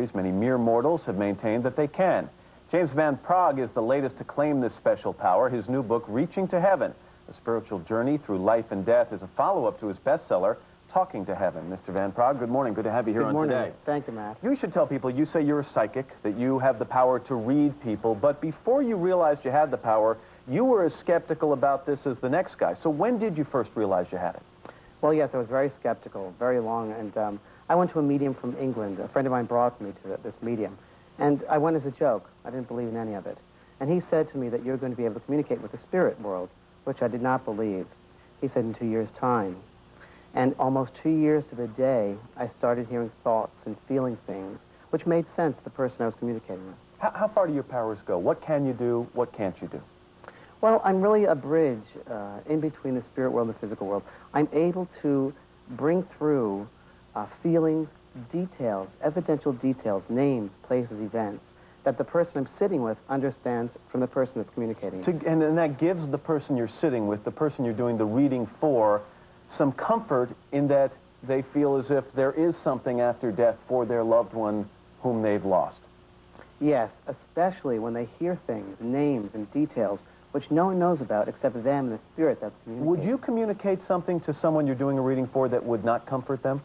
Many mere mortals have maintained that they can. James Van Praagh is the latest to claim this special power. His new book, Reaching to Heaven, A Spiritual Journey Through Life and Death, is a follow-up to his bestseller, Talking to Heaven. Mr. Van Praagh, good morning. Good to have you here on Today. Good morning. Thank you, Matt. You should tell people, you say you're a psychic, that you have the power to read people, but before you realized you had the power, you were as skeptical about this as the next guy. So when did you first realize you had it? Well, yes, I was very skeptical, very long, and I went to a medium from England. A friend of mine brought me to this medium, and I went as a joke. I didn't believe in any of it. And he said to me that you're going to be able to communicate with the spirit world, which I did not believe. He said in 2 years' time. And almost 2 years to the day, I started hearing thoughts and feeling things, which made sense to the person I was communicating with. How far do your powers go? What can you do? What can't you do? Well, I'm really a bridge in between the spirit world and the physical world. I'm able to bring through feelings, details, evidential details, names, places, events, that the person I'm sitting with understands from the person that's communicating. And that gives the person you're sitting with, the person you're doing the reading for, some comfort in that they feel as if there is something after death for their loved one whom they've lost. Yes, especially when they hear things, names, and details which no one knows about except them and the spirit that's communicating. Would you communicate something to someone you're doing a reading for that would not comfort them?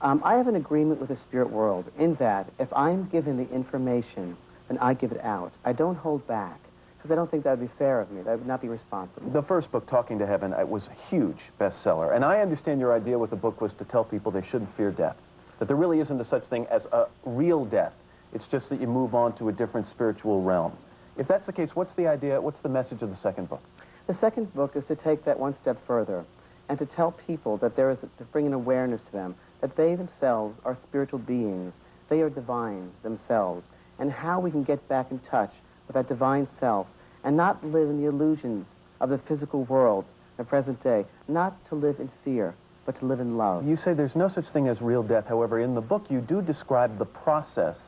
I have an agreement with the spirit world in that if I'm given the information, then I give it out. I don't hold back, because I don't think that would be fair of me. That would not be responsible. The first book, Talking to Heaven, it was a huge bestseller. And I understand your idea with the book was to tell people they shouldn't fear death, that there really isn't a such thing as a real death. It's just that you move on to a different spiritual realm. If that's the case, what's the idea, what's the message of the second book? The second book is to take that one step further and to tell people that there is, to bring an awareness to them, that they themselves are spiritual beings. They are divine themselves, and how we can get back in touch with that divine self and not live in the illusions of the physical world, the present day, not to live in fear, but to live in love. You say there's no such thing as real death. However, in the book, you do describe the process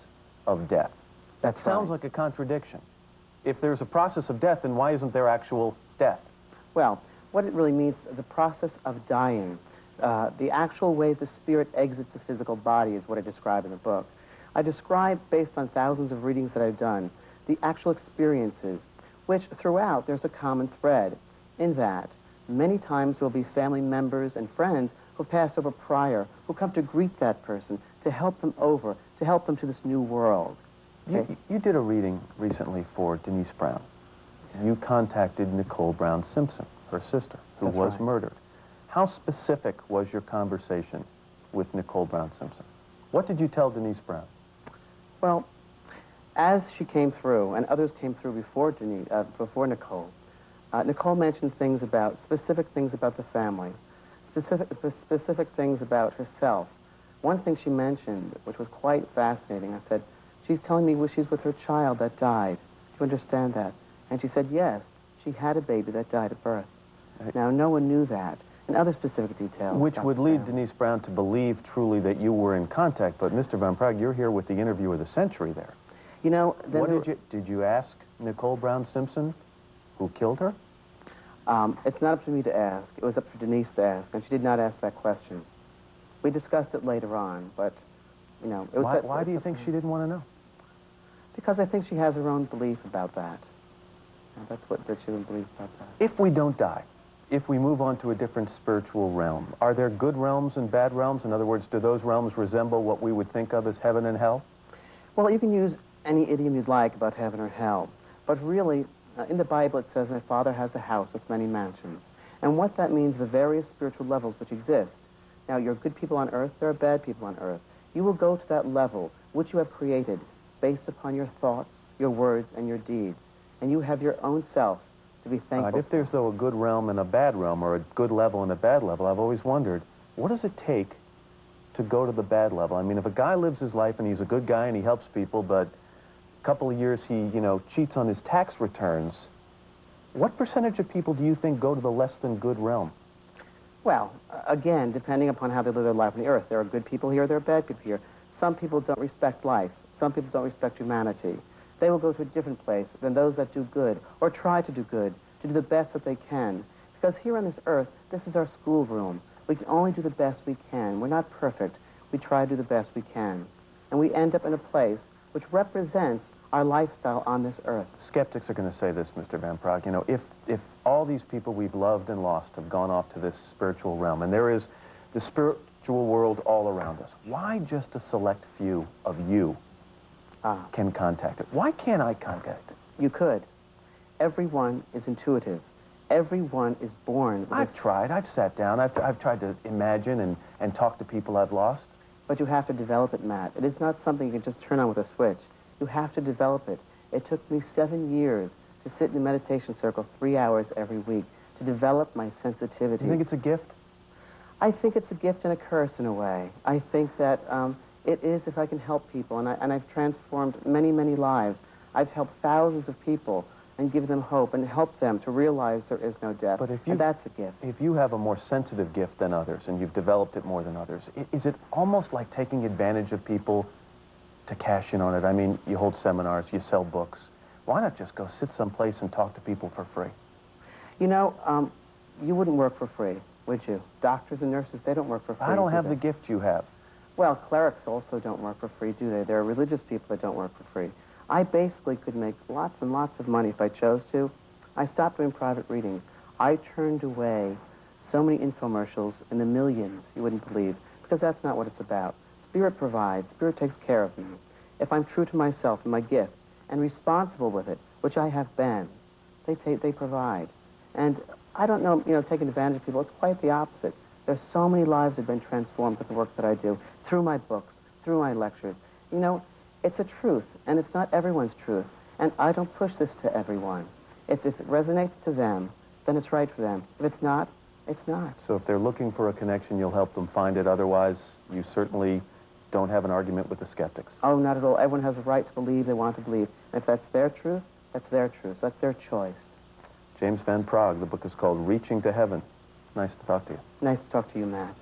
of death. That sounds like a contradiction. If there's a process of death, then why isn't there actual death? Well, what it really means, the process of dying, the actual way the spirit exits the physical body is what I describe in the book. I describe, based on thousands of readings that I've done, the actual experiences, which throughout there's a common thread in that many times there will be family members and friends who passed over prior, who come to greet that person, to help them over, to help them to this new world. Okay? You did a reading recently for Denise Brown. Yes. You contacted Nicole Brown Simpson, her sister, who was murdered. How specific was your conversation with Nicole Brown Simpson? What did you tell Denise Brown? Well, as she came through, and others came through before before Nicole, Nicole mentioned specific things about the family, specific things about herself. One thing she mentioned, which was quite fascinating, I said, she's telling me she's with her child that died. Do you understand that? And she said, yes, she had a baby that died at birth. Now, no one knew that. And other specific details. Which would lead Denise Brown to believe truly that you were in contact. But Mr. Van Praagh, you're here with the interview of the century there. You know, did you ask Nicole Brown Simpson who killed her? It's not up to me to ask. It was up for Denise to ask, and she did not ask that question. We discussed it later on, but, you know... Why do you think she didn't want to know? Because I think she has her own belief about that. That's what she would believe about that. If we don't die, if we move on to a different spiritual realm, are there good realms and bad realms? In other words, do those realms resemble what we would think of as heaven and hell? Well, you can use any idiom you'd like about heaven or hell. But really, in the Bible it says, my Father has a house with many mansions. And what that means, the various spiritual levels which exist. Now, you're good people on earth, there are bad people on earth. You will go to that level which you have created based upon your thoughts, your words, and your deeds. And you have your own self to be thankful for. If there's, though, a good realm and a bad realm, or a good level and a bad level, I've always wondered, what does it take to go to the bad level? I mean, if a guy lives his life and he's a good guy and he helps people, but a couple of years he, cheats on his tax returns, what percentage of people do you think go to the less than good realm? Well, again, depending upon how they live their life on the earth. There are good people here, there are bad people here. Some people don't respect life. Some people don't respect humanity. They will go to a different place than those that do good, or try to do good, to do the best that they can. Because here on this earth, this is our schoolroom. We can only do the best we can. We're not perfect. We try to do the best we can. and we end up in a place which represents our lifestyle on this earth. Skeptics are going to say this, Mr. Van Praagh. You know, if all these people we've loved and lost have gone off to this spiritual realm, and there is the spiritual world all around us, why just a select few of you can contact it? Why can't I contact it? You could. Everyone is intuitive. Everyone is born with I've tried. I've sat down. I've tried to imagine and talk to people I've lost. But you have to develop it, Matt. It is not something you can just turn on with a switch. You have to develop it. It took me 7 years to sit in a meditation circle 3 hours every week to develop my sensitivity. You think it's a gift? I think it's a gift and a curse in a way. I think that it is if I can help people, and I've transformed many, many lives. I've helped thousands of people and give them hope and help them to realize there is no death. But and that's a gift. If you have a more sensitive gift than others and you've developed it more than others, is it almost like taking advantage of people to cash in on it? I mean, you hold seminars, you sell books. Why not just go sit someplace and talk to people for free? You know, you wouldn't work for free, would you? Doctors and nurses, they don't work for free. I don't have the gift you have. Well, clerics also don't work for free, do they? There are religious people that don't work for free. I basically could make lots and lots of money if I chose to. I stopped doing private readings. I turned away so many infomercials in the millions, you wouldn't believe, because that's not what it's about. Spirit provides. Spirit takes care of me. If I'm true to myself and my gift and responsible with it, which I have been, they provide. And I don't know, taking advantage of people. It's quite the opposite. There's so many lives that have been transformed with the work that I do, through my books, through my lectures. You know, it's a truth, and it's not everyone's truth. And I don't push this to everyone. It's if it resonates to them, then it's right for them. If it's not, it's not. So if they're looking for a connection, you'll help them find it. Otherwise, you certainly don't have an argument with the skeptics. Oh, not at all. Everyone has a right to believe they want to believe. And if that's their truth, that's their truth. That's their choice. James Van Praagh, the book is called Reaching to Heaven. Nice to talk to you. Nice to talk to you, Matt.